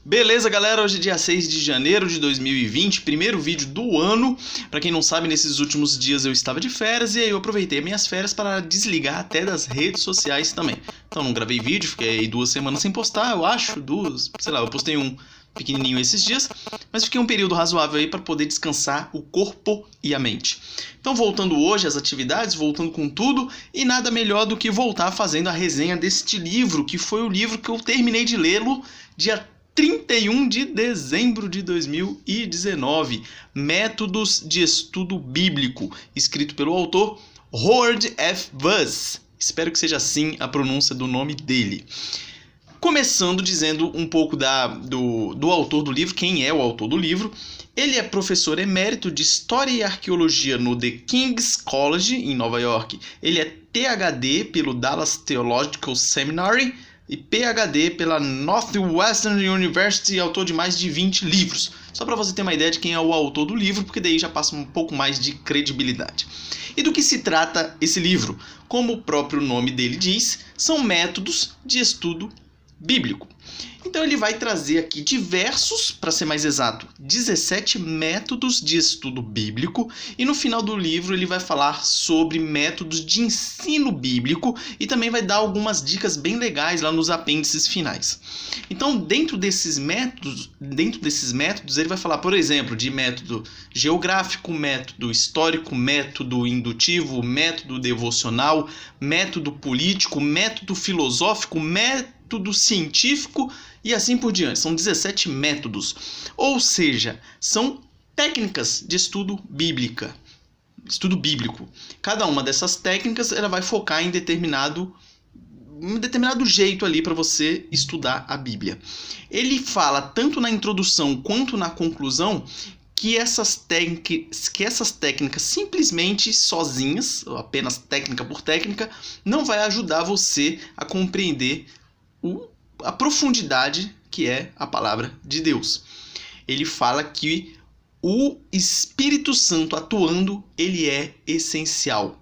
Beleza, galera? Hoje é dia 6 de janeiro de 2020, primeiro vídeo do ano. Pra quem não sabe, nesses últimos dias eu estava de férias e aí eu aproveitei minhas férias para desligar até das redes sociais também. Então não gravei vídeo, fiquei aí 2 semanas sem postar, eu acho, eu postei um pequenininho esses dias, mas fiquei um período razoável aí para poder descansar o corpo e a mente. Então voltando hoje às atividades, voltando com tudo, e nada melhor do que voltar fazendo a resenha deste livro, que foi o livro que eu terminei de lê-lo dia 31 de dezembro de 2019, Métodos de Estudo Bíblico, escrito pelo autor Howard F. Wuss. Espero que seja assim a pronúncia do nome dele. Começando dizendo um pouco do autor do livro, quem é o autor do livro. Ele é professor emérito de História e Arqueologia no The King's College, em Nova York. Ele é PhD pelo Dallas Theological Seminary e PhD pela Northwestern University, autor de mais de 20 livros. Só para você ter uma ideia de quem é o autor do livro, porque daí já passa um pouco mais de credibilidade. E do que se trata esse livro? Como o próprio nome dele diz, são métodos de estudo bíblico. Então ele vai trazer aqui diversos, para ser mais exato, 17 métodos de estudo bíblico, e no final do livro ele vai falar sobre métodos de ensino bíblico e também vai dar algumas dicas bem legais lá nos apêndices finais. Então, dentro desses métodos ele vai falar, por exemplo, de método geográfico, método histórico, método indutivo, método devocional, método político, método filosófico, método científico e assim por diante. São 17 métodos, ou seja, são técnicas de estudo bíblico. Cada uma dessas técnicas ela vai focar em determinado jeito ali para você estudar a Bíblia. Ele fala tanto na introdução quanto na conclusão que essas técnicas simplesmente sozinhas, ou apenas técnica por técnica, não vai ajudar você a compreender a profundidade que é a palavra de Deus. Ele fala que o Espírito Santo atuando, ele é essencial.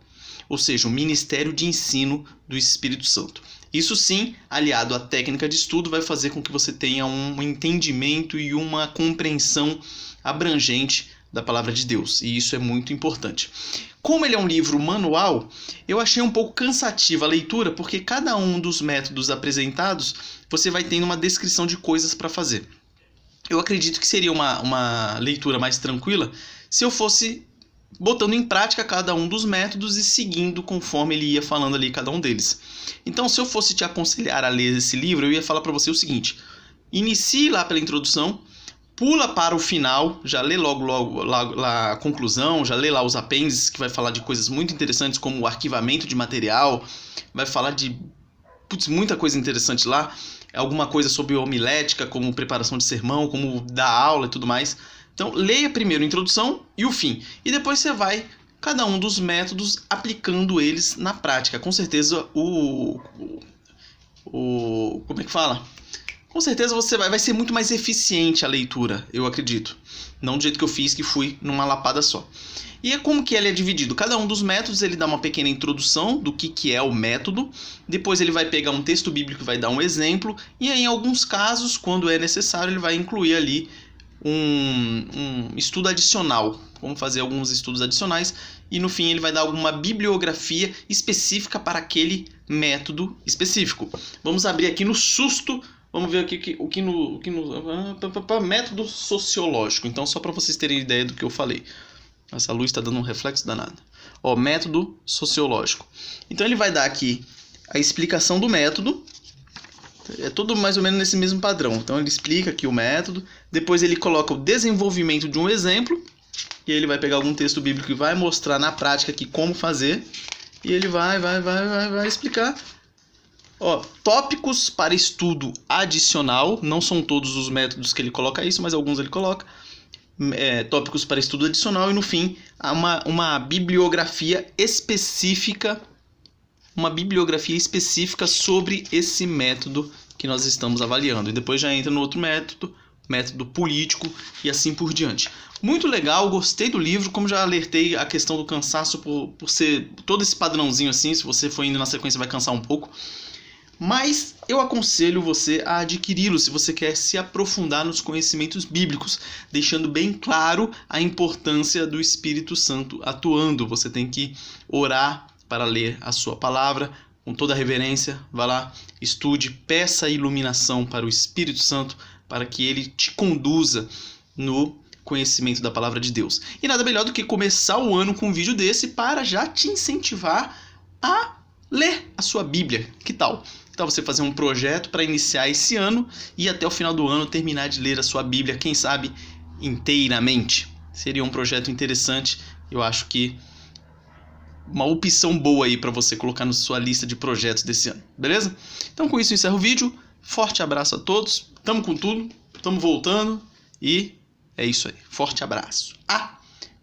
Ou seja, o ministério de ensino do Espírito Santo. Isso sim, aliado à técnica de estudo, vai fazer com que você tenha um entendimento e uma compreensão abrangente da palavra de Deus. E isso é muito importante. Como ele é um livro manual, eu achei um pouco cansativa a leitura, porque cada um dos métodos apresentados, você vai tendo uma descrição de coisas para fazer. Eu acredito que seria uma leitura mais tranquila se eu fosse botando em prática cada um dos métodos e seguindo conforme ele ia falando ali cada um deles. Então, se eu fosse te aconselhar a ler esse livro, eu ia falar para você o seguinte: inicie lá pela introdução, pula para o final, já lê logo lá a conclusão, já lê lá os apêndices, que vai falar de coisas muito interessantes como o arquivamento de material, vai falar de muita coisa interessante lá, alguma coisa sobre homilética, como preparação de sermão, como dar aula e tudo mais. Então, leia primeiro a introdução e o fim. E depois você vai, cada um dos métodos, aplicando eles na prática. Com certeza, como é que fala? Com certeza você vai ser muito mais eficiente a leitura, eu acredito. Não do jeito que eu fiz, que fui numa lapada só. E é como que ele é dividido. Cada um dos métodos ele dá uma pequena introdução do que é o método. Depois ele vai pegar um texto bíblico e vai dar um exemplo. E aí, em alguns casos, quando é necessário, ele vai incluir ali um estudo adicional. Vamos fazer alguns estudos adicionais. E no fim ele vai dar alguma bibliografia específica para aquele método específico. Vamos abrir aqui no susto. Vamos ver aqui método sociológico. Então, só para vocês terem ideia do que eu falei. Essa luz está dando um reflexo danado. Método sociológico. Então, ele vai dar aqui a explicação do método. É tudo mais ou menos nesse mesmo padrão. Então, ele explica aqui o método. Depois, ele coloca o desenvolvimento de um exemplo. E ele vai pegar algum texto bíblico e vai mostrar na prática aqui como fazer. E ele vai explicar. Tópicos para estudo adicional. Não são todos os métodos que ele coloca isso, mas alguns ele coloca. Tópicos para estudo adicional. E no fim, há uma bibliografia específica. Uma bibliografia específica sobre esse método que nós estamos avaliando. E depois já entra no outro método político e assim por diante. Muito legal, gostei do livro. Como já alertei a questão do cansaço por ser todo esse padrãozinho assim. Se você for indo na sequência vai cansar um pouco. Mas eu aconselho você a adquiri-lo se você quer se aprofundar nos conhecimentos bíblicos, deixando bem claro a importância do Espírito Santo atuando. Você tem que orar para ler a sua palavra com toda a reverência. Vá lá, estude, peça iluminação para o Espírito Santo para que ele te conduza no conhecimento da palavra de Deus. E nada melhor do que começar o ano com um vídeo desse para já te incentivar a ler a sua Bíblia. Que tal? Que tal você fazer um projeto para iniciar esse ano e até o final do ano terminar de ler a sua Bíblia, quem sabe inteiramente? Seria um projeto interessante, eu acho que uma opção boa aí para você colocar na sua lista de projetos desse ano, beleza? Então com isso eu encerro o vídeo, forte abraço a todos, tamo com tudo, tamo voltando e é isso aí, forte abraço.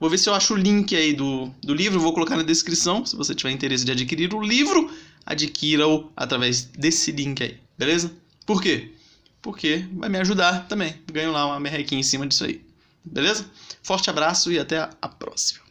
Vou ver se eu acho o link aí do livro, vou colocar na descrição. Se você tiver interesse de adquirir o livro, adquira-o através desse link aí, beleza? Por quê? Porque vai me ajudar também. Ganho lá uma merrequinha em cima disso aí, beleza? Forte abraço e até a próxima.